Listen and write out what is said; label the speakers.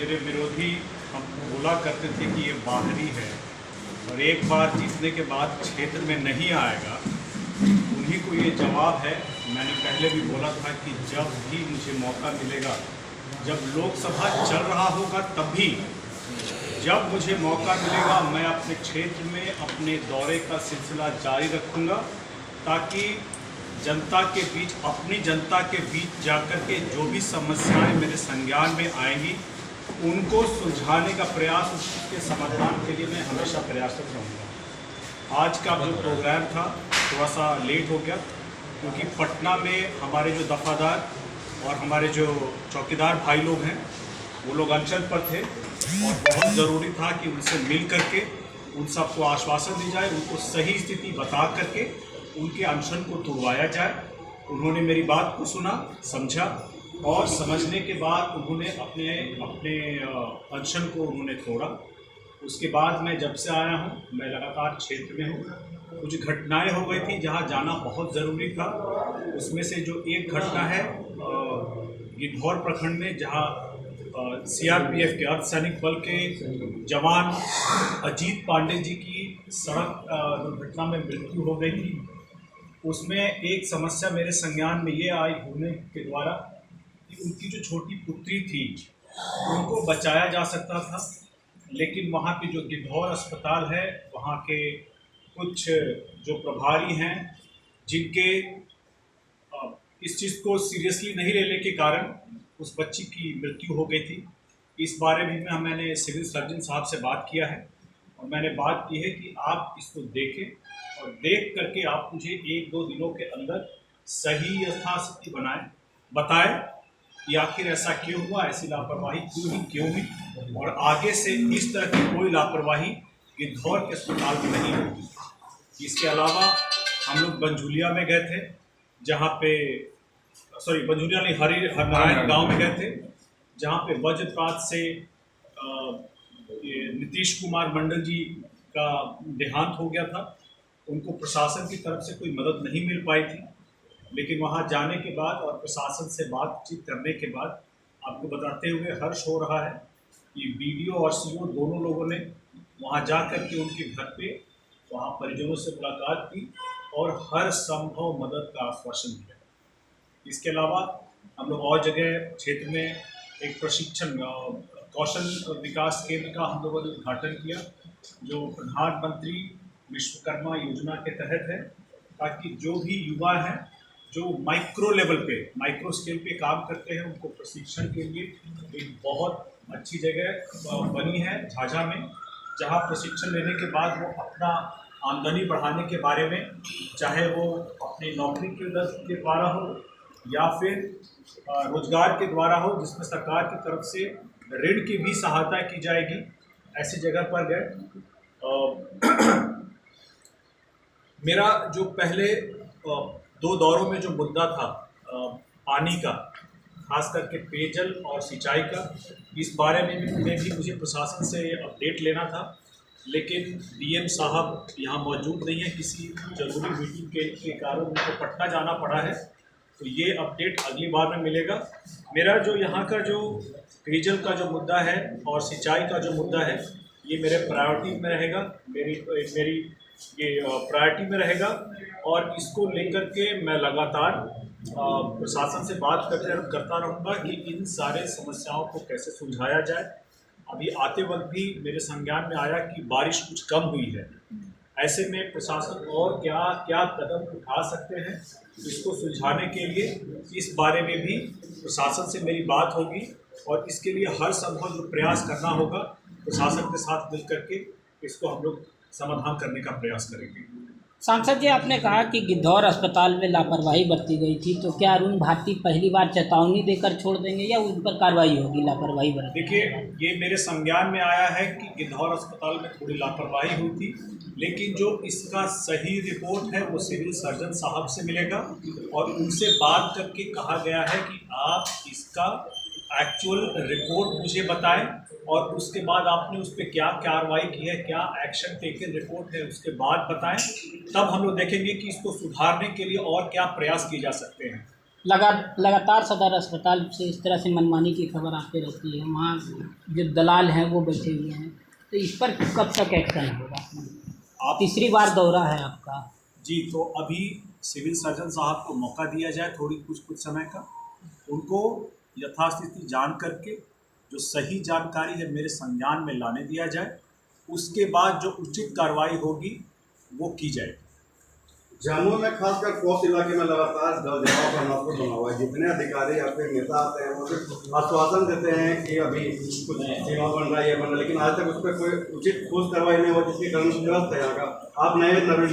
Speaker 1: मेरे विरोधी हम बोला करते थे कि ये बाहरी है और एक बार जीतने के बाद क्षेत्र में नहीं आएगा, उन्हीं को ये जवाब है। मैंने पहले भी बोला था कि जब भी मुझे मौका मिलेगा, जब लोकसभा चल रहा होगा तब भी, जब मुझे मौका मिलेगा मैं अपने क्षेत्र में अपने दौरे का सिलसिला जारी रखूँगा, ताकि जनता के बीच, अपनी जनता के बीच जाकर के जो भी समस्याएं मेरे संज्ञान में आएंगी उनको सुलझाने का प्रयास, उसके समाधान के लिए मैं हमेशा प्रयासरत रहूँगा। आज का जो प्रोग्राम था थोड़ा सा लेट हो गया, क्योंकि पटना में हमारे जो दफादार और हमारे जो चौकीदार भाई लोग हैं वो लोग अनशन पर थे और बहुत ज़रूरी था कि उनसे मिल करके उन सबको आश्वासन दी जाए, उनको सही स्थिति बता करके उनके अनशन को तुड़वाया जाए। उन्होंने मेरी बात को सुना, समझा और समझने के बाद उन्होंने अपने अनशन को उन्होंने तोड़ा। उसके बाद मैं जब से आया हूँ मैं लगातार क्षेत्र में हूँ। कुछ घटनाएं हो गई थी जहाँ जाना बहुत ज़रूरी था। उसमें से जो एक घटना है गिद्धौर प्रखंड में, जहाँ सीआरपीएफ के अर्धसैनिक बल के जवान अजीत पांडे जी की सड़क दुर्घटना में मृत्यु हो गई थी। उसमें एक समस्या मेरे संज्ञान में ये आई होने के द्वारा कि उनकी जो छोटी पुत्री थी उनको बचाया जा सकता था, लेकिन वहाँ पे जो गिद्धौर अस्पताल है, वहाँ के कुछ जो प्रभारी हैं जिनके इस चीज़ को सीरियसली नहीं लेने के कारण उस बच्ची की मृत्यु हो गई थी। इस बारे में मैंने सिविल सर्जन साहब से बात किया है और मैंने बात की है कि आप इसको देखें और देख करके आप मुझे 1-2 दिनों के अंदर सही यथास्थिति बताएं कि आखिर ऐसा क्यों हुआ, ऐसी लापरवाही क्यों हुई और आगे से इस तरह की कोई लापरवाही गिद्धौर के अस्पताल में नहीं होगी। इसके अलावा हम लोग बंझुलिया में गए थे, जहाँ पे बंझुलिया नहीं, हरिनारायण गांव में गए थे, जहाँ पे वज्रपात से नीतीश कुमार मंडल जी का देहांत हो गया था। उनको प्रशासन की तरफ से कोई मदद नहीं मिल पाई थी, लेकिन वहाँ जाने के बाद और प्रशासन से बातचीत करने के बाद आपको बताते हुए हर्ष हो रहा है कि बीडीओ और सीओ दोनों लोगों ने वहाँ जा कर के उनके घर पे वहाँ परिजनों से मुलाकात की और हर संभव मदद का आश्वासन दिया। इसके अलावा हम लोग और जगह क्षेत्र में एक प्रशिक्षण कौशल विकास केंद्र का हम लोगों ने उद्घाटन किया, जो प्रधानमंत्री विश्वकर्मा योजना के तहत है, ताकि जो भी युवा हैं जो माइक्रो लेवल पे, माइक्रो स्केल पे काम करते हैं, उनको प्रशिक्षण के लिए एक बहुत अच्छी जगह बनी है झाझा में, जहां प्रशिक्षण लेने के बाद वो अपना आमदनी बढ़ाने के बारे में, चाहे वो अपनी नौकरी के द्वारा हो या फिर रोजगार के द्वारा हो, जिसमें सरकार की तरफ से ऋण की भी सहायता की जाएगी, ऐसी जगह पर गए। मेरा जो पहले 2 दौरों में जो मुद्दा था पानी का, खास करके पेयजल और सिंचाई का, इस बारे में भी मुझे प्रशासन से अपडेट लेना था, लेकिन डीएम साहब यहाँ मौजूद नहीं है, किसी जरूरी मीटिंग के कारण उनको पटना जाना पड़ा है, तो ये अपडेट अगली बार में मिलेगा। मेरा जो यहाँ का जो पेयजल का जो मुद्दा है और सिंचाई का जो मुद्दा है, ये मेरे प्रायोरिटी में रहेगा, मेरी ये प्रायोरिटी में रहेगा और इसको लेकर के मैं लगातार प्रशासन से बात करता रहूँगा कि इन सारे समस्याओं को कैसे सुलझाया जाए। अभी आते वक्त भी मेरे संज्ञान में आया कि बारिश कुछ कम हुई है, ऐसे में प्रशासन और क्या क्या कदम उठा सकते हैं इसको सुलझाने के लिए, इस बारे में भी प्रशासन से मेरी बात होगी और इसके लिए हर संभव जो प्रयास करना होगा प्रशासन के साथ मिल करके इसको हम लोग समाधान करने का प्रयास करेंगे।
Speaker 2: सांसद जी, आपने कहा कि गिद्धौर अस्पताल में लापरवाही बरती गई थी, तो क्या अरुण भारती पहली बार चेतावनी देकर छोड़ देंगे या उन पर कार्रवाई होगी लापरवाही बरती?
Speaker 1: देखिए, ये मेरे संज्ञान में आया है कि गिद्धौर अस्पताल में थोड़ी लापरवाही हुई थी, लेकिन जो इसका सही रिपोर्ट है वो सिविल सर्जन साहब से मिलेगा और उनसे बात करके कहा गया है कि आप इसका एक्चुअल रिपोर्ट मुझे बताएं और उसके बाद आपने उस पर क्या कार्रवाई की है, क्या एक्शन टेकन रिपोर्ट है, उसके बाद बताएं। तब हम लोग देखेंगे कि इसको सुधारने के लिए और क्या प्रयास किए जा सकते हैं।
Speaker 2: लगातार सदर अस्पताल से इस तरह से मनमानी की खबर आती रहती है, वहाँ जो दलाल हैं वो बैठे हुए हैं, तो इस पर कब तक एक्शन होगा?
Speaker 1: आप
Speaker 2: तीसरी बार दौरा है आपका।
Speaker 1: जी, तो अभी सिविल सर्जन साहब को मौका दिया जाए थोड़ी कुछ समय का, उनको यथास्थिति जान करके जो सही जानकारी है मेरे संज्ञान में लाने दिया जाए, उसके बाद जो उचित कार्रवाई होगी वो की जाएगी।
Speaker 3: जम्मू में खासकर कोस्ट इलाके में लगातार जवाब का नासूर बना हुआ है। जितने अधिकारी या फिर नेता आते हैं वो सिर्फ आश्वासन देते हैं कि अभी कुछ सीमा बन रहा है, ये बन रहा है, लेकिन आज तक उस पर कोई उचित ठोस कार्रवाई नहीं हुआ, जिसके कारण ग्रस्त है यहाँ का। आप नए नवीन